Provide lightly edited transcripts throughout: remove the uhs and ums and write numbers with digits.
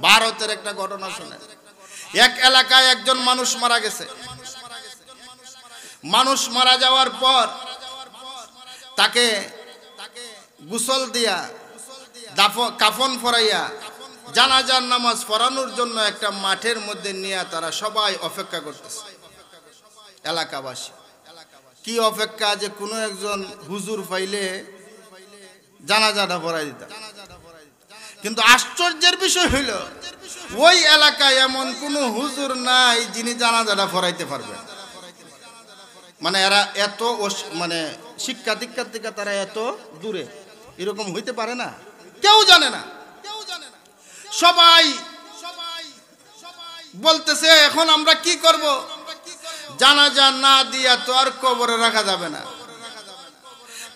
ভারতের একটা ঘটনা শুনে। এক এলাকায় একজন মানুষ মারা গেছে। মানুষ মারা যাওয়ার পর তাকে গোসল দিয়া কাফন পরাইয়া জানাজার নামাজ পড়ানোর জন্য একটা মাঠের মধ্যে নিয়ে তারা সবাই অপেক্ষা করতেছে। এলাকাবাসী কি অপেক্ষা, যে কোনো একজন হুজুর পাইলে জানাজাটা পড়াই দিতাম। কিন্তু আশ্চর্যের বিষয় হইল ওই এলাকায় এমন কোন হুজুর নাই যিনি জানাজাটা পড়াইতে পারবেন। মানে এরা এত মানে শিক্ষা দীক্ষার থেকে তারা এত দূরে, এরকম হইতে পারে না, কেউ জানে না। সবাই বলতেছে এখন আমরা কি করব, জানাজা না দিয়া তো আর কবরে রাখা যাবে না।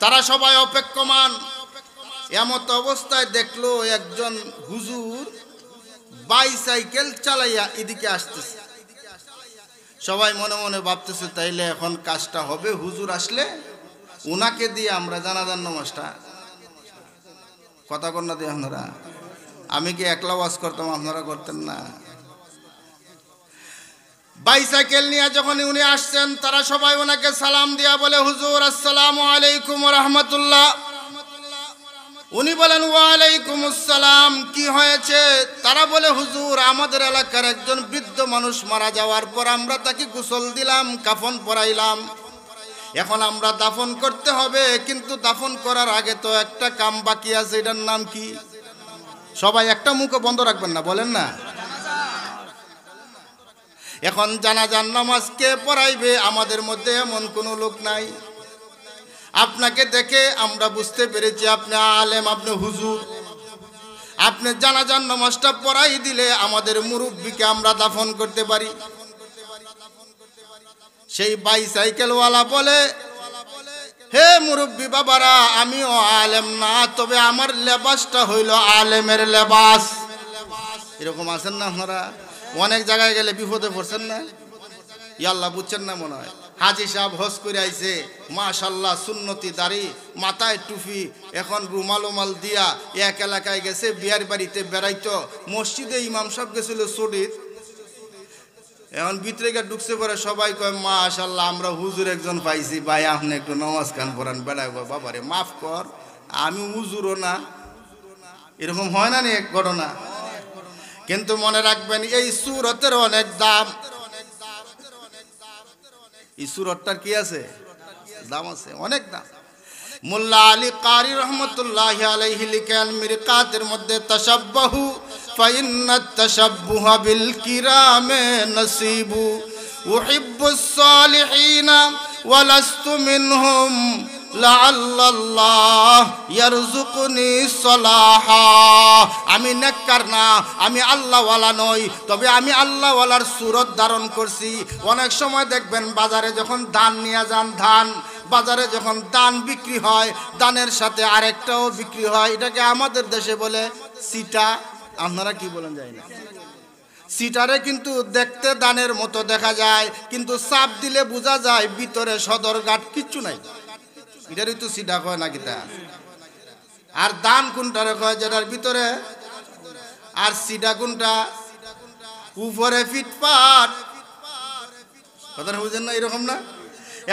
তারা সবাই অপেক্ষমান। এমত অবস্থায় দেখলো একজন হুজুর বাইসাইকেল চালাইয়া এদিকে আসতেছে। সবাই মনে মনে ভাবতেছে তাইলে এখন কাজটা হবে, হুজুর আসলে উনাকে দিয়ে আমরা জানাজার নামাজটা। কথা কর না দিয়ে আপনারা, আমি কি একলা ওয়াজ করতাম, আপনারা করতেন না? বাইসাইকেল নিয়ে যখন উনি আসছেন তারা সবাই ওনাকে সালাম দিয়া বলে, হুজুর আসসালামু আলাইকুম ওয়া রাহমাতুল্লাহ। উনি বলেন ওয়ালাইকুম আসসালাম, কি হয়েছে? তারা বলে, হুজুর আমাদের এলাকার একজন বৃদ্ধ মানুষ মারা যাওয়ার পর আমরা তাকে গোসল দিলাম, কাফন পরাইলাম, এখন আমরা দাফন করতে হবে, কিন্তু দাফন করার আগে তো একটা কাম বাকি আছে, এটার নাম কি? সবাই একটা মুখও বন্ধ রাখবেন না, বলেন না। এখন জানাজার নামাজ কে পড়াইবে? আমাদের মধ্যে এমন কোনো লোক নাই। আপনাকে দেখে আমরা বুঝতে পেরেছি আপনি আলেম, আপনি হুজুর। আপনি জানাজার নামাজটা পড়াই দিলে আমাদের মুরব্বীকে আমরা দাফন করতে পারি। সেই বাইসাইকেলওয়ালা বলে, হে মুরব্বী বাবারা, আমিও আলেম না, তবে আমার লেবাসটা হইল আলেমের লেবাস। এরকম আছেন না আপনারা? অনেক জায়গায় গেলে বিপদে পড়ছেন না? ইয়াল্লাহ বুঝছেন না মনে হয়। হাজি সাহেব হজ করে আইছে, মাশাল্লাহ সুন্নতি দাড়ি, মাথায় টুপি, এখন রুমাল দিয়া এক এলাকায় গেছে, বিয়ার বাড়িতে বেড়াইতো। মসজিদে ইমাম সাহেব গেছিল ছুটির, এখন ভিতরে গিয়ে ঢুকছে পরে সবাই কয় মাশাল্লাহ আমরা হুজুর একজন পাইছি, ভাই আপনি একটু নামাজ খান পড়ান। বেড়াই বাবারে মাফ কর, আমি হুজুরও না। এরকম হয় না এক ঘটনা। কিন্তু মনে রাখবেন এই সুরতের অনেক দাম। এই সুরতটার কি আছে? দাম আছে, অনেক দাম। মোল্লা আলী কারি রহমতুল্লাহি আলাইহি লিখেন মিরকাতের মধ্যে, তাশাব্বাহু ফাইন্নাত তাশাব্বুহা বিল কিরামে নসিবু উহিব্বুস সালিহিনা ওয়া লাস্তু মিনহুম লাআল্লাল্লাহ ইয়ারযুকুনি সালাহা। আমি নেককার না, আমি আল্লাহওয়ালা নই, তবে আমি আল্লাহওয়ালার সুরত ধারণ করছি। অনেক সময় দেখবেন বাজারে যখন ধান নিয়ে যান, ধান বাজারে যখন ধান বিক্রি হয়, ধানের সাথে আরেকটাও বিক্রি হয়, এটাকে আমাদের দেশে বলে সিটা। আপনারা কি বলেন জানি না। সিটারে কিন্তু দেখতে ধানের মতো দেখা যায়, কিন্তু চাপ দিলে বোঝা যায় ভিতরে সদরঘাট কিচ্ছু নাই। এটারই তো সিটা কয় নাকি তা? আর ধান কোনটারে কয়? যেটার ভিতরে। আর সিটা কোনটা? উপরে ফিটপাট। কথা বুঝেন না? এরকম না?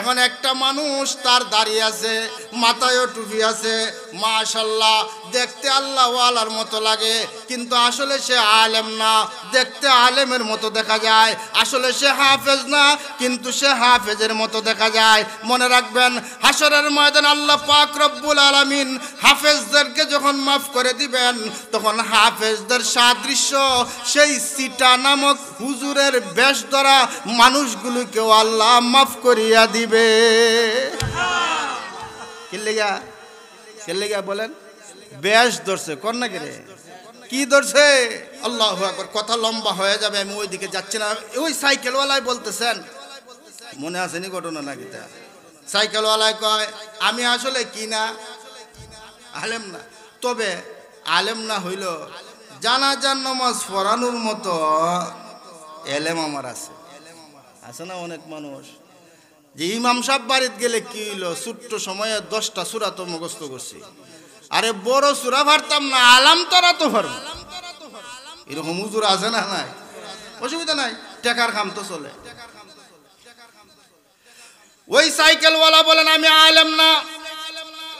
এখন একটা মানুষ তার দাড়ি আছে, মাথায়ও টুপি আছে, মাশাল্লাহ দেখতে আল্লাহওয়ালার মতো লাগে, কিন্তু আসলে সে আলেম না, দেখতে আলেমের মতো দেখা যায়। আসলে সে হাফেজ না, কিন্তু সে হাফেজের মতো দেখা যায়। মনে রাখবেন হাশরের ময়দান আল্লাহ পাক রব্বুল আলামিন হাফেজদেরকে যখন মাফ করে দিবেন, তখন হাফেজদের সাদৃশ্য সেই সিটা নামক হুজুরের বেশ ধরা মানুষগুলোকেও আল্লাহ মাফ করিয়া দিবে। কেলেগা বলেন? বেশ ধরছে কর না কেরে? কি ধরছে? আল্লাহু আকবার। কথা লম্বা হয়ে যাবে, আমি ওই দিকে যাচ্ছি না। ওই সাইকেলওয়ালায় বলতেছেন, মনে আসেনি ঘটনা নাকি তা? সাইকেলওয়ালায় কয় আমি আসলে কি না আলেম না, তবে আলেম না হইল জানাজার নামাজ পড়ানোর মতো এলেম আমার আছে। আছে না অনেক মানুষ যে ইমাম সাহেব বাড়িতে গেলে কি হইলো, ছোট্ট সময়ে 10টা সূরা তো মুখস্থ করছি। আরে বড় সূরা পারতাম না, আলাম তারা তো পারবো। এরকম হুজুর আছে না? নাই, অসুবিধা নাই, টাকার কাম তো চলে। ওই সাইকেলওয়ালা বলেন আমি আলেম না,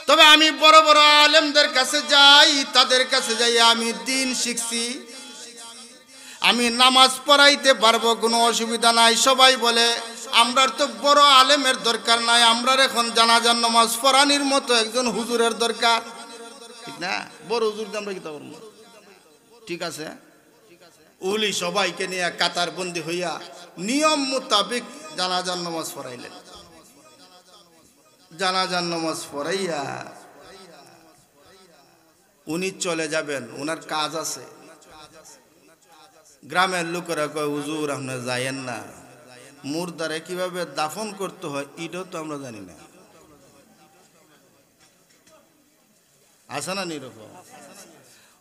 তবে আমি বড় বড় আলেমদের কাছে যাই, তাদের কাছে যাই আমি দিন শিখছি, আমি নামাজ পড়াইতে পারবো, কোনো অসুবিধা নাই। সবাই বলে আমরার তো বড় আলেমের দরকার নাই, আমরার এখন জানাজার নামাজ পড়ানির মতো একজন হুজুরের দরকার, ঠিক না? বড় হুজুরকে আমরা কি করবো? ঠিক আছে, উলি সবাইকে নিয়ে কাতার বন্দি হইয়া নিয়ম মোতাবেক জানাজার নামাজ পড়াইলেন। জানাজার নামাজ পড়াইয়া উনি চলে যাবেন, ওনার কাজ আছে। গ্রামের লোকেরা কয় হুজুর আপনি যাইয়েন না, মুর্দারে কিভাবে দাফন করতে হয় এটাও তো আমরা জানি না। আছে না নিরকম?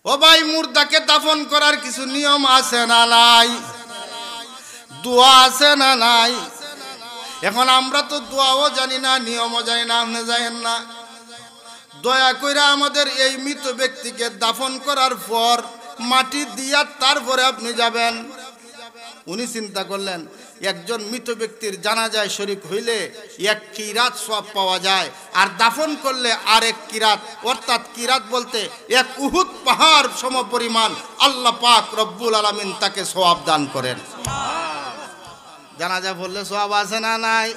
ও ভাই, মুর্দাকে দাফন করার কিছু নিয়ম আছে না নাই? দোয়া আছে না নাই? এখন আমরা তো দোয়াও জানি না, নিয়মও জানি না, আপনি জানেন না। দয়া কইরা আমাদের এই মৃত ব্যক্তিকে দাফন করার পর মাটি দিয়া তারপরে আপনি যাবেন। উনি চিন্তা করলেন একজন মৃত ব্যক্তির জানাজায় শরীক হইলে এক কিরাত সওয়াব পাওয়া যায়, আর দাফন করলে আরেক কিরাত, অর্থাৎ কিরাত বলতে এক উহুদ পাহাড় সমপরিমাণ আল্লাহ পাক রব্বুল আলামিন তাকে সওয়াব দান করেন। জানাজা পড়লে সওয়াব আছে না নাই?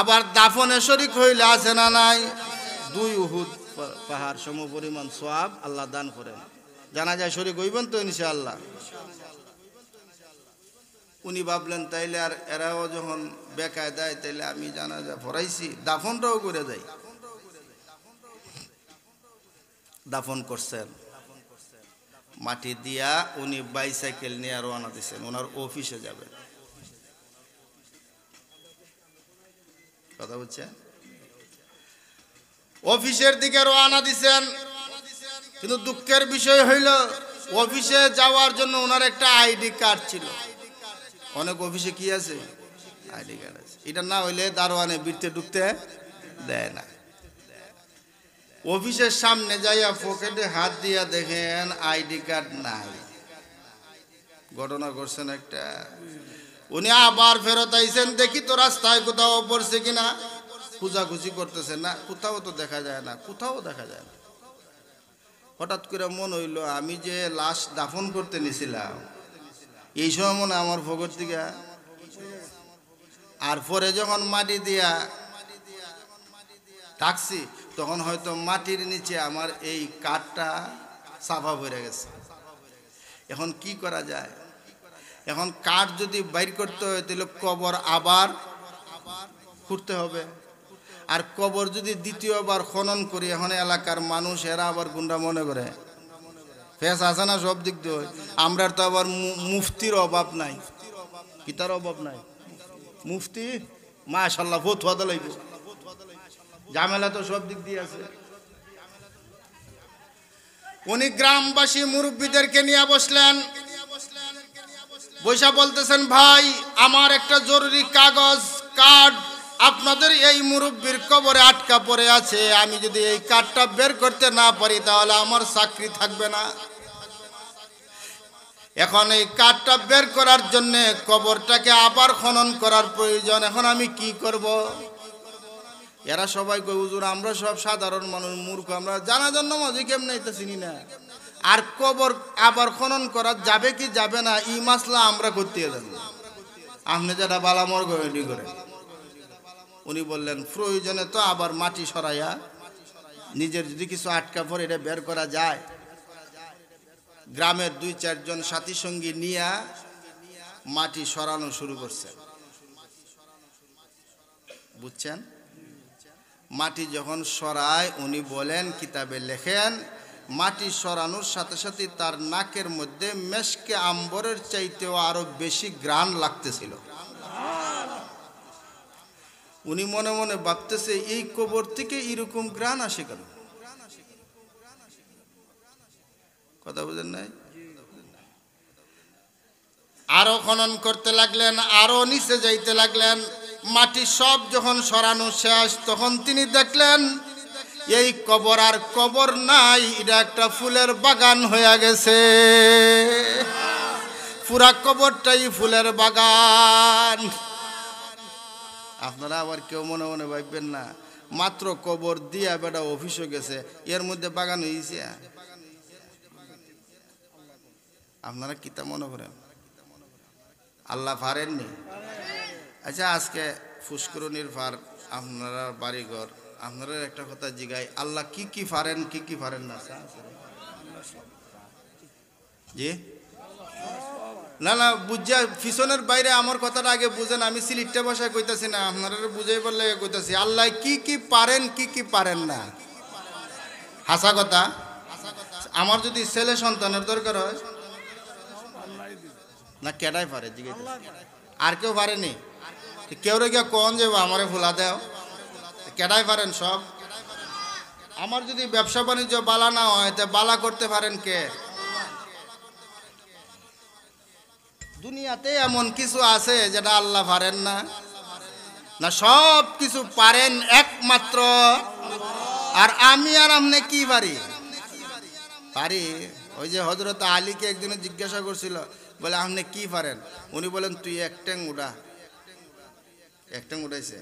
আবার দাফনে শরীক হইলে আছে না নাই? দুই উহুদ পাহাড় সমপরিমাণ সওয়াব আল্লাহ দান করেন। জানাজায় শরীক হইবেন তো ইনশাআল্লাহ। উনি ভাবলেন তাইলে আর এরাও যখন বেকায় দেয় তাইলে আমি জানাজা পড়াইছি, দাফনটাও করে যাই। দাফন করছেন, মাটি দিয়া উনি বাইসাইকেল নিয়ে রওনা দিচ্ছেন, ওনার অফিসে যাবেন। কথা বলছেন? অফিসের দিকে রওনা দিচ্ছেন, কিন্তু দুঃখের বিষয় হইল অফিসে যাওয়ার জন্য ওনার একটা আইডি কার্ড ছিল। অনেক অফিসে কি আছে? আইডি কার্ড আছে। এটা না হইলে দারোয়ানে বিরতে ঢুকতে দেয় না। অফিসের সামনে যাইয়া পকেটে হাত দিয়া দেখেন আইডি কার্ড নাই। ঘটনা করছেন একটা। উনি আবার ফেরত আইছেন, দেখি তো রাস্তায় কোথাও পড়ছে কিনা, খুঁজাখুঁজি করতেছে, না কোথাও তো দেখা যায় না, কোথাও দেখা যায় না। হঠাৎ করে মন হইল আমি যে লাশ দাফন করতে নিছিলাম এই সময় মনে আমার পকেট থেকে, আর পরে যখন মাটি দিয়া থাকছি তখন হয়তো মাটির নিচে আমার এই কাঠটা সাফা ভরে গেছে। এখন কি করা যায়? এখন কাঠ যদি বাইর করতে হয় তাহলে কবর আবার খুঁড়তে হবে, আর কবর যদি দ্বিতীয়বার খনন করি, এখন এলাকার মানুষ এরা আবার গুন্ডা মনে করে, ফেস আছে না সব দিক দিয়ে। আমরা তো আবার মুফতির অভাব নাই, কিতার অভাব নাই। মুফতি মাশাআল্লাহ ফতোয়া দিলাইব, ঝামেলা তো সব দিক দিয়ে আছে। উনি গ্রামবাসী মুরব্বীদেরকে নিয়ে বসলেন, বৈশা বলতেছেন ভাই আমার একটা জরুরি কাগজ কার্ড আপনাদের এই মুরব্বীর কবরে আটকা পড়ে আছে, আমি যদি এই কার্ডটা বের করতে না পারি তাহলে আমার চাকরি থাকবে না। এখন এই কার্ডটা বের করার জন্য কবরটাকে আবার খনন করার প্রয়োজন, এখন আমি কি করব? এরা সবাই কই হুজুর আমরা সব সাধারণ মানুষ, মূর্খ, আমরা জানাজার নামাজই কেমনে এটা চিনি না, আর কবর আবার খনন করা যাবে কি যাবে না এই মাসলা আমরা করতে যাবো, আপনি যেটা বালামর রেডি করে। উনি বললেন প্রয়োজনে তো আবার মাটি সরাইয়া নিজের যদি কিছু আটকা পড়ে এটা বের করা যায়। গ্রামের 2-4 জন সাথী সঙ্গী নিয়ে মাটি সরানো শুরু করছে। বুঝছেন? মাটি যখন সরায় উনি বলেন, কিতাবে লেখেন, মাটি সরানোর সাথে সাথে তার নাকের মধ্যে মেশকে আম্বরের চাইতেও আরো বেশি ঘ্রাণ লাগতেছিল। উনি মনে মনে ভাবতেছে এই কবর থেকে এরকম ঘ্রাণ আসে কেন? কথা বুঝেন নাই? আরো খনন করতে লাগলেন, আরো নিচে যাইতে লাগলেন। মাটি সব যখন সরানো শেষ তখন তিনি দেখলেন এই কবর আর কবর নাই, এটা একটা ফুলের বাগান হয়ে গেছে। পুরা কবরটাই ফুলের বাগান। আপনারা আবার কেউ মনে মনে ভাববেন না মাত্র কবর দিয়া বেটা অফিসে গেছে, এর মধ্যে বাগান হয়েছে। আপনারা কিতা মনে করেন আল্লাহ পারেননি? আচ্ছা, আজকে ফুসকুরনির ফার আপনারা বাড়িঘর, আপনারা একটা কথা জিগাই, আল্লাহ কি কি পারেন কি কি পারেন না? জি না না, বুঝা পিছনের বাইরে আমার কথাটা আগে বুঝেন। আমি সিলিটটা ভাষায় কইতাছি না, আপনারা বুঝাই বললে কইতাছি আল্লাহ কি কি পারেন কি কি পারেন না। হাসা কথা, আমার যদি ছেলে সন্তানের দরকার হয় না, কেডাই পারে জিজ্ঞেস, আর কেউ পারেনি? কেউ রেগে কন যে আমারে ফুলা দেও, কেডাই পারেন সব? আমার যদি ব্যবসা বাণিজ্য বালা না হয় তা বালা করতে পারেন কে? দুনিয়াতে এমন কিছু আছে যেটা আল্লাহ পারেন না? না, সব কিছু পারেন একমাত্র। আর আমি আর আপনি কি পারি? পারি। ওই যে হযরত আলীকে একদিন জিজ্ঞাসা করছিল, বলে আপনি কি পারেন? উনি বলেন তুই এক ট্যাং উড়া। এক ট্যাং উঠাইছে,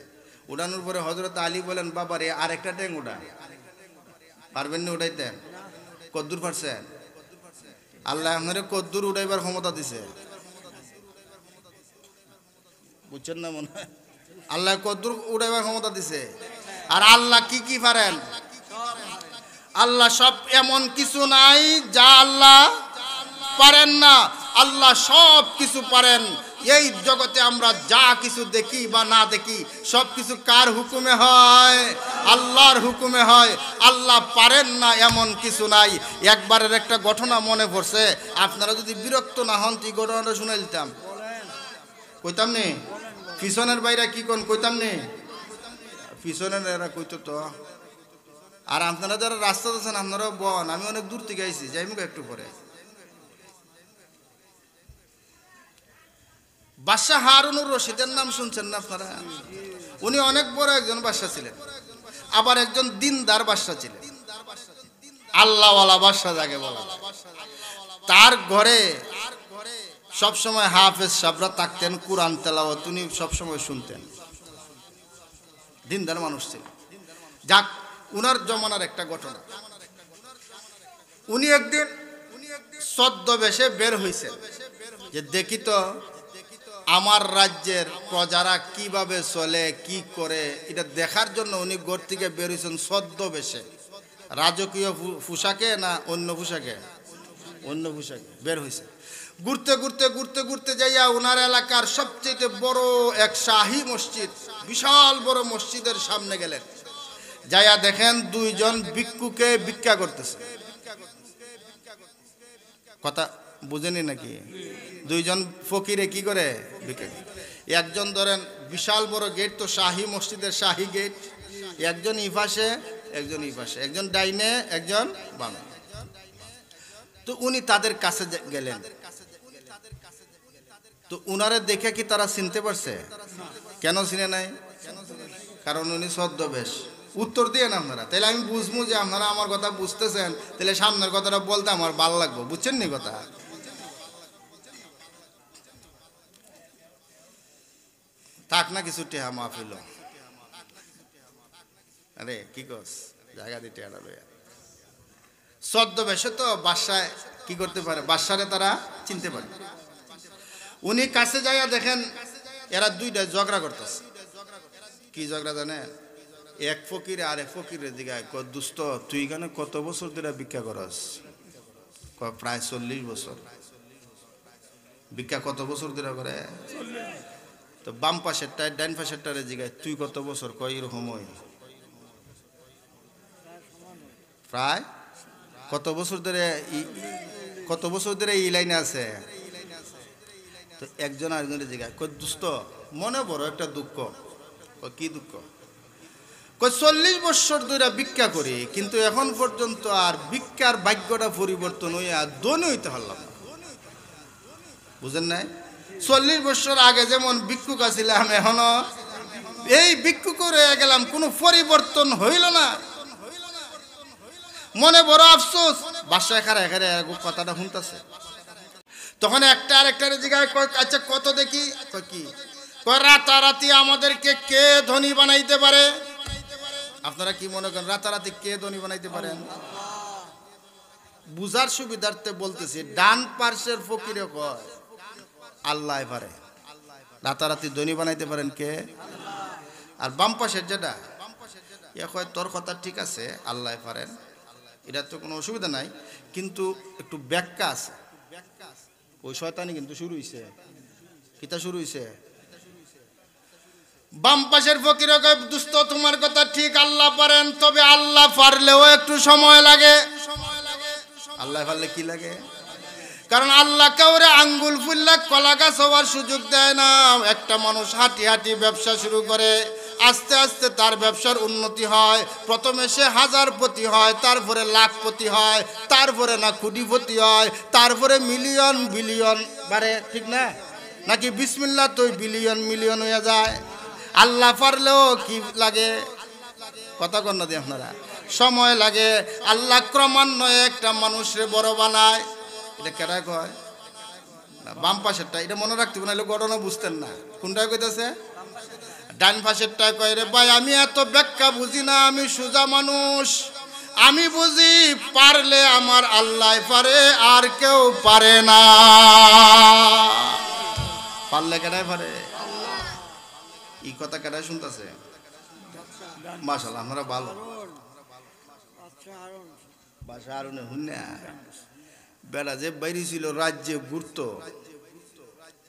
উড়ানোর পরে হযরত আলী বলেন বাবা রে আর একটা ট্যাং উড়া। পারবেন না উঠাইতে? কদ্দুর পারছেন? আল্লাহ আপনারে কদ্দুর উঠাইবার ক্ষমতা দিছে, বুঝছেন না মনে হয়? আল্লাহ কদ্দুর উঠাইবার ক্ষমতা দিছে। আর আল্লাহ কি কি পারেন? আল্লাহ সব, এমন কিছু নাই যা আল্লাহ পারেন না। আল্লাহ সব কিছু পারেন। এই জগতে আমরা যা কিছু দেখি বা না দেখি সব কিছু কার হুকুমে হয়? আল্লাহর হুকুমে হয়। আল্লাহ পারেন না এমন কিছু নাই। একবারের একটা ঘটনা মনে পড়ছে, আপনারা যদি বিরক্ত না হন এই ঘটনাটা শুনে দিতাম। কইতাম নি? পিছনের বাইরে কি কোন কইতাম নি? পিছনের এরা কইতো তো। আর আপনারা যারা রাস্তা আছেন আপনারাও বন, আমি অনেক দূর থেকে আইছি, যাইমুখ একটু পরে। বাদশাহ হারুনুর রশিদের নাম শুনছেন না আপনারা? উনি অনেক বড় একজন বাদশাহ ছিলেন, আবার একজন দিনদার বাদশাহ ছিলেন, আল্লাহওয়ালা বাদশাহ যাকে বলা। তার ঘরে সবসময় হাফেজ সাহেবরা থাকতেন, কুরআন তেলাওয়াত উনি সবসময় শুনতেন। দিনদার মানুষ ছিলেন। যাক, উনার জমানার একটা ঘটনা, উনি একদিন ছদ্মবেশে বের হইছেন যে দেখি তো আমার রাজ্যের প্রজারা কিভাবে চলে কি করে, এটা দেখার জন্য উনি ঘর থেকে বের হইছেন ছদ্মবেশে। রাজকীয় পোশাকে না অন্য পোশাকে? অন্য পোশাকে বের হইছে। ঘুরতে ঘুরতে ঘুরতে ঘুরতে যাইয়া ওনার এলাকার সবচেয়ে বড় এক শাহী মসজিদ, বিশাল বড় মসজিদের সামনে গেলেন। যাইয়া দেখেন দুইজন ভিক্ষুকে ভিক্ষা করতেছে। কথা বুঝেনি নাকি? দুইজন ফকিরে কি করে ভিক্ষা। একজন ধরেন বিশাল বড় গেট, তো শাহী মসজিদের শাহী গেট, একজন ই পাশে একজন ই পাশে, একজন ডাইনে একজন বামে। তো উনি তাদের কাছে গেলেন। তো উনারে দেখে কি তারা চিনতে পারছে? কেন চিনে নাই? কারণ উনি ছদ্মবেশ। উত্তর দিয়ে না আপনারা, তাহলে আমি বুঝবো যে আপনারা আমার কথা বুঝতেছেন, তাহলে সামনের কথাটা বলতে আমার ভালো লাগবে। বুঝছেন নি কথা? থাক না কিছু টেহা মাহফিল। আরে কি কস, জায়গা দিতে ছদ্মবেশে তো বাদশায় কি করতে পারে, বাদশারে তারা চিনতে পারে। উনি কাছে যাইয়া দেখেন এরা দুইটা ঝগড়া করতেছে। কি ঝগড়া জানেন? এক ফকিরে আর এক ফকিরের দিকে দুস্থ, তুই এখানে কত বছর ধরে ভিক্ষা করস? প্রায় 40 বছর। ভিক্ষা কত বছর ধরে করে? তো বাম পাশেরটায় ডাইন পাশেরটারে জিগায় তুই কত বছর? কয় এরকম প্রায় কত বছর ধরে, কত বছর ধরে এই লাইনে আছে। তো একজন আরেকজনের জিগায় কই দুস্থ মনে বড় একটা দুঃখ। কি দুঃখ? কই 40 বছর ধরে ভিক্ষা করি, কিন্তু এখন পর্যন্ত আর ভিক্ষার ভাগ্যটা পরিবর্তন হইয়া ধনী হইতে পারলাম না। বুঝেন নাই? 40 বছর আগে যেমন ভিক্ষুক ছিলাম, এখনো এই ভিক্ষুক রয়ে গেলাম, কোনো পরিবর্তন হইল না। মনে বড় আফসোস, বাসায় খারা এখানে কথাটা শুনতেছে। তখন একটা আরেকটার জিগায় কয় আচ্ছা কত দেখি, কয় কি, কয় রাতারাতি আমাদেরকে কে ধনী বানাইতে পারে? আপনারা কি মনে করেন রাতারাতি কে ধনী বানাইতে পারেন? বুঝার সুবিধার্থে বলতেছি, ডান পার্শ্বের ফকিরে কয় আল্লাহ পারে। রাতারাতি ধনী বানাইতে পারেন কে? আর বাম পাশের যেটা এ কয় তোর কথা ঠিক আছে, আল্লাহ পারেন, এটা তো কোনো অসুবিধা নাই, কিন্তু একটু ব্যাখ্যা আছে। ওই শয়তানি কিন্তু শুরু হইছে। কিতা শুরু হইছে? বাম পাশের ফকির কয় দোস্ত তোমার কথা ঠিক, আল্লাহ পারেন, তবে আল্লাহ পারলেও একটু সময় লাগে। আল্লাহ পারলে কি লাগে? কারণ আল্লাহ কাউরে আঙ্গুল ফুল্লা কলা গাছ হওয়ার সুযোগ দেয় না। একটা মানুষ হাঁটি হাঁটি ব্যবসা শুরু করে, আস্তে আস্তে তার ব্যবসার উন্নতি হয়। প্রথমে সে 1000পতি হয়, তারপরে লাখপতি হয়, তারপরে না কোটিপতি হয়, তারপরে মিলিয়ন বিলিয়ন বাড়ে, ঠিক না? নাকি বিসমিল্লাহ তো বিলিয়ন মিলিয়ন হয়ে যায়। আল্লাহ পারলেও কি লাগে? কথা কন না দিয়ে আপনারা, সময় লাগে। আল্লাহ ক্রমান্বয়ে একটা মানুষরে বড় বানায়। এটা কেডা কয়? বাম পাশেরটা, এটা মনে রাখতে নাহলে ঘটনা বুঝতেন না। কোনটায় কইতেছে? ডান পাশেরটা কয় রে ভাই আমি এত ব্যাখ্যা বুঝি না, আমি সোজা মানুষ, আমি বুঝি পারলে আমার আল্লাহ পারে, আর কেউ পারে না। পারলে কেডায় পারে? এই কথা কেডায় শুনতেছে? মাশাআল্লাহ, আমরা ভালো বাসা আরুনে হুন্না বেড়া যে বাইরে ছিল রাজ্যে ঘুরতো,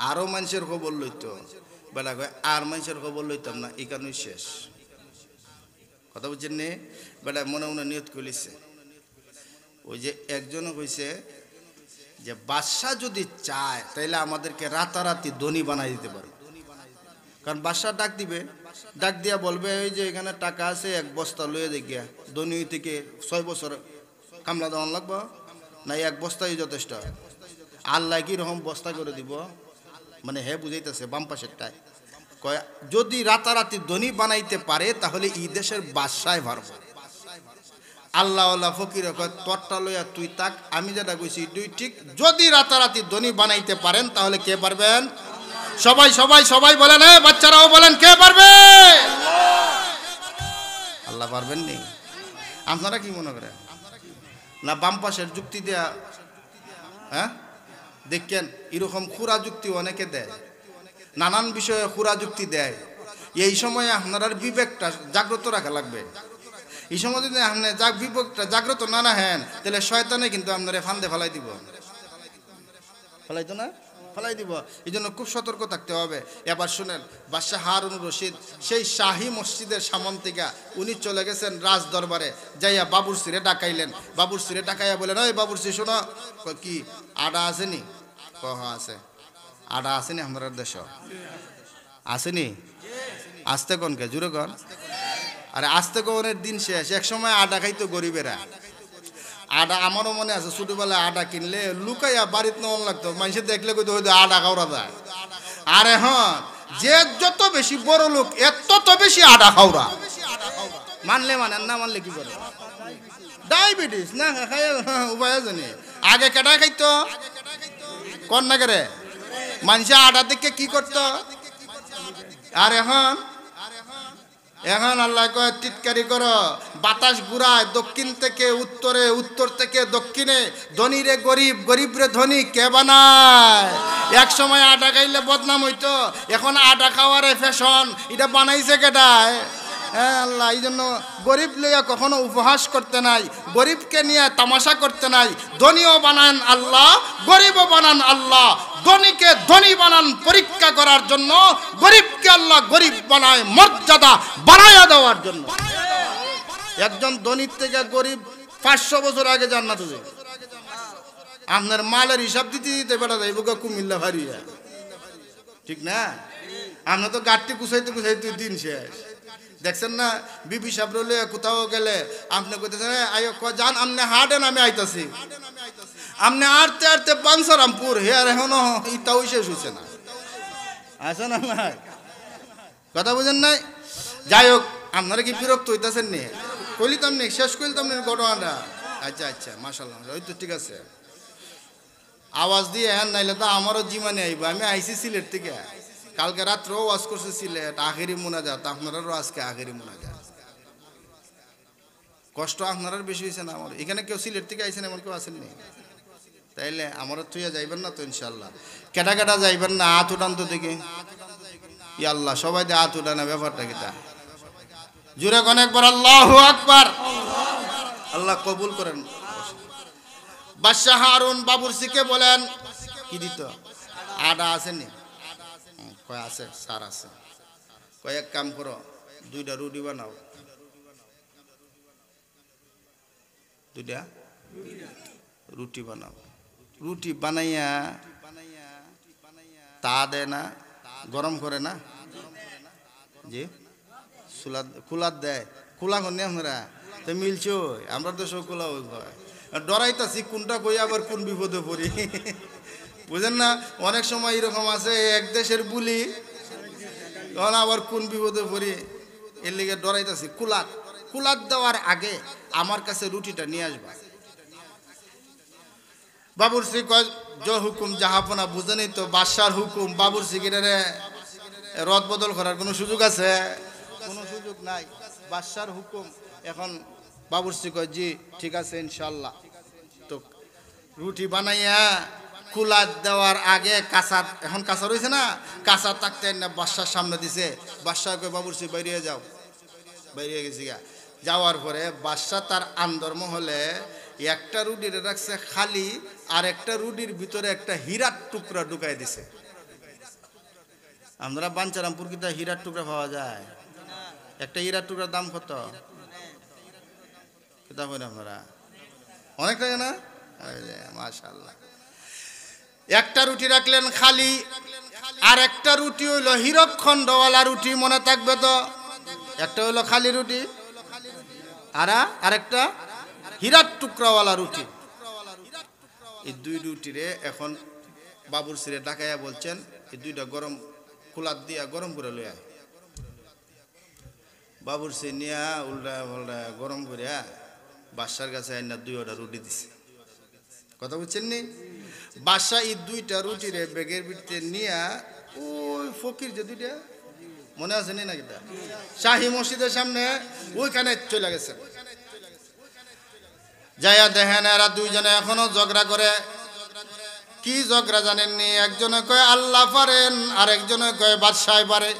আরো মানুষের খবর লইতো। বেড়া কয় আর মানুষের খবর লইতাম না, এই কারণে শেষ। কথা বুঝছেন নে? বেড়া মনে মনে নিয়ত করিছে। ওই যে একজনও কইছে যে বাদশা যদি চায় তাইলে আমাদেরকে রাতারাতি ধনী বানাই দিতে পারে। কারণ বাদশা ডাক দিবে, ডাক দিয়া বলবে ওই যে এখানে টাকা আছে, 1 বস্তা লয়ে দেখিয়া ধনী থেকে 6 বছর কামলা দেওয়ান লাগবো না, 1 বস্তাই যথেষ্ট। আল্লাহ কি রকম বস্তা করে দিব, মানে হে বুঝাইতেছে বাম পাশেরটায় কয় যদি রাতারাতি ধনী বানাইতে পারে তাহলে এই দেশের বাদশায় পারবো। আল্লাহ আল্লাহ ফকির কয় তোরটা লইয়া তুই তাক, আমি যেটা কইছি দুই ঠিক। যদি রাতারাতি ধনী বানাইতে পারেন তাহলে কে পারবেন? সবাই সবাই সবাই বলেন, বাচ্চারাও বলেন, কে পারবে? আল্লাহ পারবেন নি? আপনারা কি মনে করেন? না বাম পাশের যুক্তি দেয়া? হ্যাঁ দেখেন এরকম খুরা যুক্তি অনেকে দেয়, নানান বিষয়ে খুরা যুক্তি দেয়। এই সময় আপনার বিবেকটা জাগ্রত রাখা লাগবে। এই সময় যদি আপনি বিবেকটা জাগ্রত না রাখেন তাহলে শয়তানে কিন্তু আপনারা ফান্দে ফেলাই দিব। ফেলাইতো না? ফেলাই দিব। এই জন্য খুব সতর্ক থাকতে হবে। এবার শুনেন, বাদশাহ হারুন রশিদ সেই শাহী মসজিদের সামন্তিকা উনি চলে গেছেন রাজ দরবারে, যাইয়া বাবুরসিরে ডাকাইলেন। বাবুরসিরে ডাকাইয়া বলেন, ওই বাবুরসি শোনো, কি আডা আসেনি? কহ আছে। আডা আসেনি আপনার দেশ? আসেনি? আসতে কনকে জুড়ে কন। আরে আসতে কনের দিন শেষ। এক সময় আডা খাইতো গরিবেরা। আডা আমারও মনে আছে, ছোটবেলায় আডা কিনলে লুকাইয়া বাড়িতে নেওয়া লাগতো, মানুষের দেখলে কইতো হয়তো আডা খাওয়া যায়। আরে হ্যাঁ, যে যত বেশি বড় লোক তত বেশি আডা খাওয়া। মানলে মানেন, না মানলে কি করে? ডায়াবেটিস না খাই উপায় জানি। আগে কেটা খাইতো কন না করে মানুষে আডা দেখে কি করতো? আর এখন আল্লাহ কয় টিটকারি করো, বাতাস ঘুরায় দক্ষিণ থেকে উত্তরে, উত্তর থেকে দক্ষিণে। ধনী রে গরিব, গরিব রে ধনী কে বানায়? এক সময় আটা খাইলে বদনাম হইতো, এখন আটা খাওয়ারে ফ্যাশন। এটা বানাইছে কেটায়? হ্যাঁ আল্লাহ। এই জন্য গরিব লইয়া কখনো উপহাস করতে নাই, গরিবকে নিয়ে তামাশা করতে নাই। ধনীও বানান আল্লাহ, গরিবও বানান আল্লাহ। ধনীকে ধনী বানান পরীক্ষা করার জন্য, গরিবকে আল্লাহ গরিব বানায় মর্যাদা বানায়া দেওয়ার জন্য। একজন ধনীর থেকে গরিব 500 বছর আগে জান্নাতে যাবে। আপনার মালের হিসাব দিতে দিতে বেড়া যাইব কুমিল্লা ভারিয়া, ঠিক না? আমরা তো গাড়টি কুচাইতে কুচাইতে দিন শেষ। দেখছেন না, বিবি সাহেব রলে কোথাও গেলে আপনি কইতেছেন আয়ো যান, আপনি হাঁটেন আমি আইতাছি। আপনি আড়তে আড়তে বাঞ্ছারামপুর হেয়ার এখনো ইটাও শেষ হয়েছে না। আছে না ভাই? কথা বুঝেন নাই? যাই হোক, আপনারা কি বিরক্ত হইতেছেন নি? কইলিতাম নি, শেষ করিতাম নি ঘটনাটা। আচ্ছা আচ্ছা মাশাআল্লাহ ওই তো ঠিক আছে আওয়াজ দিয়ে হ্যাঁ নাইলে তো আমারও জীবনে আইব আমি আইসি সিলেট থেকে কালকে রাত্রেও ওয়াজ করছে সিলেট আখেরি মোনাজাত আপনারাও আজকে আখেরি মোনাজাত কষ্ট আপনার বেশি হয়েছে না আমার এখানে কেউ সিলেট থেকে আইসেন এমন কেউ আসেননি তাইলে আমারও তুইয়া যাইবেন না তো ইনশাল্লাহ কেটা কেটা যাইবেন না হাত উঠান তো দেখে ই আল্লাহ সবাই দিয়ে হাত উঠানা ব্যাপারটা কিটা জুড়ে অনেকবার আল্লাহু আকবার আল্লাহ কবুল করেন বাদশাহ হারুন বাবুরসিকে বলেন কি দিত আডা আসেনি কয় আছে সার আছে কয় এক কাম করো 2টা রুটি বানাও 2টা রুটি বানাও রুটি বানাইয়া তা দেয় না গরম করে না জি কুলাত দেয় কুলা কনে আপনারা তো মিলছো আমরা তো সব কুলা হয় ডরাইতাছি কোনটা কই আবার কোন বিপদে পড়ি বুঝেন না অনেক সময় এরকম আছে এক দেশের বুলি তখন আবার কোন বিপদে পড়ি এর লিগে ডরাইতাছি কুলাত দেওয়ার আগে আমার কাছে রুটিটা নিয়ে আসবা বাবুরসি কয় যে হুকুম জাহাপনা বুঝেনি তো বাদশার হুকুম বাবুরসি কিনারে রদ বদল করার কোনো সুযোগ আছে কোনো সুযোগ নাই বাদশার হুকুম এখন বাবুরসি কয় জি ঠিক আছে ইনশাল্লাহ তো রুটি বানাইয়া কুলাত দেওয়ার আগে কাঁচা এখন কাঁচা রয়েছে না কাঁচা থাকতে না বাদশার সামনে দিছে বাদশাহ কয় বাবুরসি বাইরে যাও বাইরে গেছি গা যাওয়ার পরে বাদশাহ তার আন্দর মহলে একটা রুটির রাখছে খালি আর একটা রুটির ভিতরে একটা হীরার টুকরা ঢুকাই দিছে আমরা বাঞ্চারামপুর কিতা হীরার টুকরা পাওয়া যায় একটা হীরার টুকরার দাম কত কিতা বলেন আপনারা অনেক টাকা না মাশাআল্লাহ একটা রুটি রাখলেন খালি আর একটা রুটি হইলো হীরক খণ্ডওয়ালা রুটি মনে থাকবে তো একটা হইলো খালি রুটি আর আরেকটা হীরার টুকরাওয়ালা রুটি এই 2 রুটিরে এখন বাবুরসিরে ডাকাইয়া বলছেন এই 2টা গরম কুলাত দিয়া গরম করে লইয়া বাবুরসি নিয়া উল্টা পাল্টা গরম করিয়া বাদশার কাছে আইনা 2টা রুটি দিছে কথা বুঝছেন নি বাদশা এই 2টা রুটিরে ব্যাগের ভিতরে নিয়া ওই ফকির যে 2টা মনে আছে নি নাকি তা শাহী মসজিদের সামনে ওইখানে চলে গেছে যাইয়া দেখেন এরা 2 জনে এখনো ঝগড়া করে কি ঝগড়া জানেননি একজনে কয় আল্লাহ পারেন আর একজনে কয় বাদশাহ পারে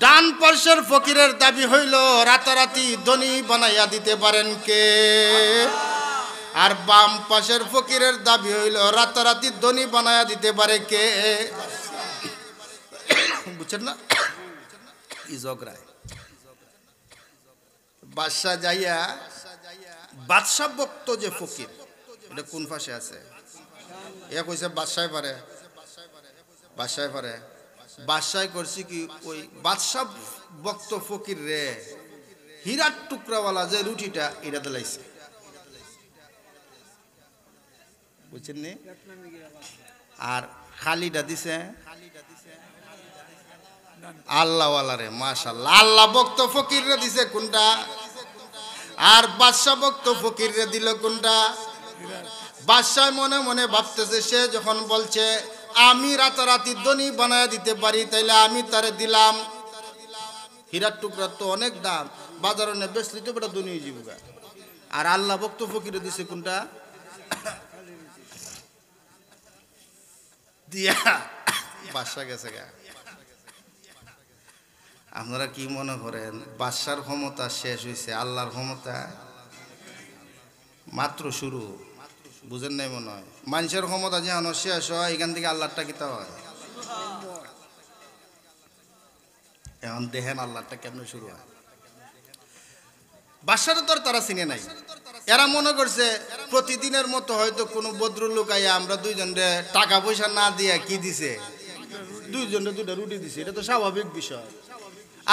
ডান পাশের ফকিরের দাবি হইল রাতারাতি ধনী বানাইয়া দিতে পারেন কে আর বাম পাশের ফকিরের দাবি হইল রাতারাতি ধনী বানাইয়া দিতে পারে কে বুঝছেন না এই ঝগড়ায় বাদশাহ যাইয়া বাদশাহ ভক্ত যে ফকির এটা কোন পাশে আছে এ কইছে বাদশাহ পারে বাদশাহ করছি কি ওই বাদশাহ ভক্ত ফকির রে হীরার টুকরাওয়ালা যে রুটিটা এটা দিলাইছে বুঝছেন নি আর খালিটা দিছে আল্লাহওয়ালা রে মাশাআল্লাহ আল্লাহ ভক্ত ফকির রে দিছে কোনটা আর বাদশাহ ভক্ত ফকির রে দিল কোনটা বাদশাহ মনে মনে ভাবতেছে সে যখন বলছে আমি রাতারাতি ধনী বানায় দিতে পারি তাইলে আমি তারে দিলাম হীরার টুকরা তো অনেক দাম বাজারে নে বেচলি তো বড় ধনী জীবিকা আর আল্লাহ ভক্ত ফকিরে দিছে কোনটা দিয়া বাদশা গেছে গা আপনারা কি মনে করেন বাদশার ক্ষমতা শেষ হয়েছে আল্লাহর ক্ষমতা মাত্র শুরু বুঝেন নাই মনে হয় মানুষের ক্ষমতা যেন শেষ হয় এখান থেকে আল্লাহটা কিতা হয় এখন দেখেন আল্লাহটা কেমন শুরু হয় বাদশাটা তো তারা চিনে নাই এরা মনে করছে প্রতিদিনের মতো হয়তো কোনো ভদ্রলোক আইয়া আমরা 2 জনে টাকা পয়সা না দিয়া কি দিছে 2 জনে 2টা রুটি দিছে এটা তো স্বাভাবিক বিষয়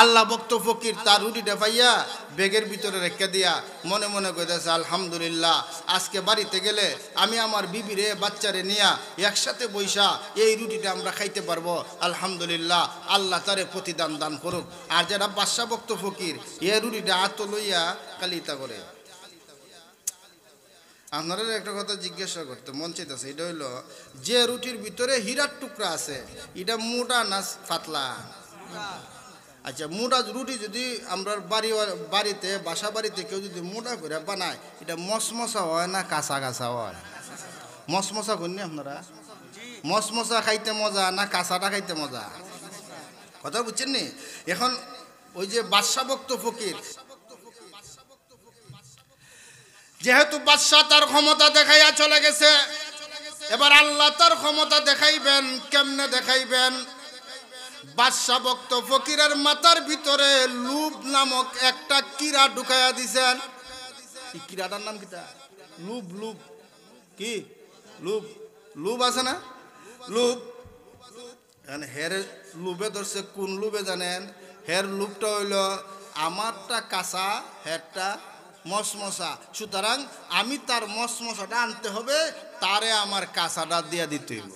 আল্লাহ ভক্ত ফকির তার রুটিটা পাইয়া ব্যাগের ভিতরে রেখে দিয়া মনে মনে কইতেছে আলহামদুলিল্লাহ আজকে বাড়িতে গেলে আমি আমার বিবিরে বাচ্চারে নিয়া একসাথে বইসা এই রুটিটা আমরা খাইতে পারবো আলহামদুলিল্লাহ আল্লাহ তারে প্রতিদান দান করুক আর যারা বাদশা ভক্ত ফকির এই রুটিটা হাত লইয়া কালিতা করে আপনারা একটা কথা জিজ্ঞাসা করতে মন চাইতেছে, এটা হইলো যে রুটির ভিতরে হীরার টুকরা আছে এটা মোটা না পাতলা? আচ্ছা, মোটা রুটি যদি আমরা বাড়িতে বাসা বাড়িতে কেউ যদি মোটা করে বানায়, এটা মশমশা হয় না কাঁচা কাঁচা হয়? মশমশা করেননি আপনারা? মশমশা খাইতে মজা না কাঁচাটা খাইতে মজা? কথা বুঝছেন নি? এখন ওই যে বাদশাহ ভক্ত ফকির, যেহেতু বাদশাহ তার ক্ষমতা দেখাইয়া চলে গেছে, এবার আল্লাহ তার ক্ষমতা দেখাইবেন। কেমনে দেখাইবেন? বাদশাহ ভক্ত ফকিরের মাথার ভিতরে লুভ নামক একটা কীড়া ঢুকাইয়া দিছেন। এই কীড়াটার নাম কিটা? লুভ। লুভ কি? লুভ। লুভ আছে না? লুভ। হের লুভে ধরছে। কোন লুভে জানেন? হের লুভটা হইল আমারটা কাঁচা, হেরটা মশমশা। সুতরাং আমি তার মশমশাটা আনতে হবে, তারে আমার কাঁচাটা দিয়া দিতে হইব।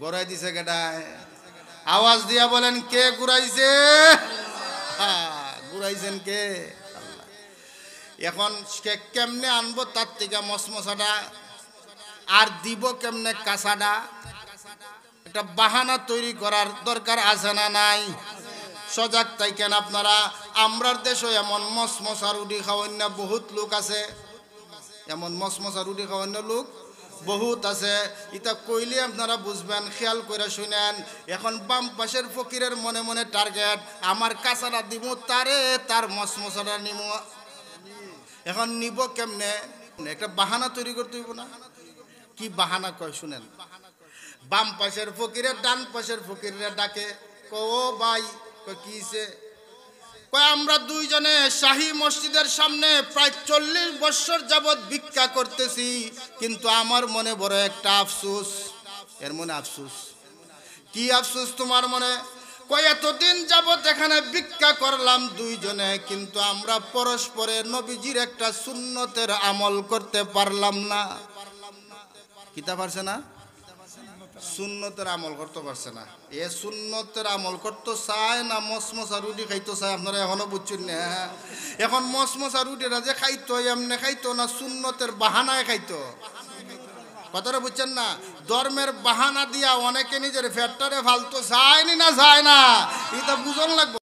গড়াই দিছে কেডায়? আওয়াজ দিয়া বলেন, কে ঘুরাইছে? ঘুরাইছেন কে? এখন কেমনে আনবো তার থেকে মশমশাটা, আর দিব কেমনে কাঁচাটা? একটা বাহানা তৈরি করার দরকার আছে না নাই? সজাগ থাকেন আপনারা। আমরার দেশে এমন মশমশা রুটি খাওয়ান না বহুত লোক আছে, এমন মশমশা রুটি খাওয়ান লোক বহুত আছে। এটা কইলে আপনারা বুঝবেন, খেয়াল করে শুনেন। এখন বাম পাশের ফকিরের মনে মনে টার্গেট, আমার কাঁচাটা দিব তারে, তার মশমশাটা নিব। এখন নিব কেমনে? একটা বাহানা তৈরি করতে হইব না? কি বাহানা কয় শুনেন। বাম পাশের ফকিরের ডান পাশের ফকিরের ডাকে, ও ভাই, কিছে? কয় আমরা দুইজনে শাহী মসজিদের সামনে প্রায় 40 বছর যাবৎ ভিক্ষা করতেছি, কিন্তু আমার মনে বড় একটা আফসোস। এর মনে আফসোস। কি আফসোস তোমার মনে? কয় এতদিন যাবৎ এখানে ভিক্ষা করলাম দুইজনে, কিন্তু আমরা পরস্পরে নবীজির একটা সুন্নতের আমল করতে পারলাম না। কিতা পারছে না? সুন্নতের আমল করতে পারছে না। এ সুন্নতের আমল করতে চায় না মশমশা রুটি খাইতে চায়? আপনারা এখনো বুঝছেন না? এখন মশমশা রুটিটা যে খাইতো এমনি খাইতো না সুন্নতের বাহানায় খাইতো? কথাটা বুঝছেন না? ধর্মের বাহানা দিয়া অনেকে নিজের ফ্যাটটারে ফালতো চায়নি না, চায় না? এটা বুঝন লাগবে।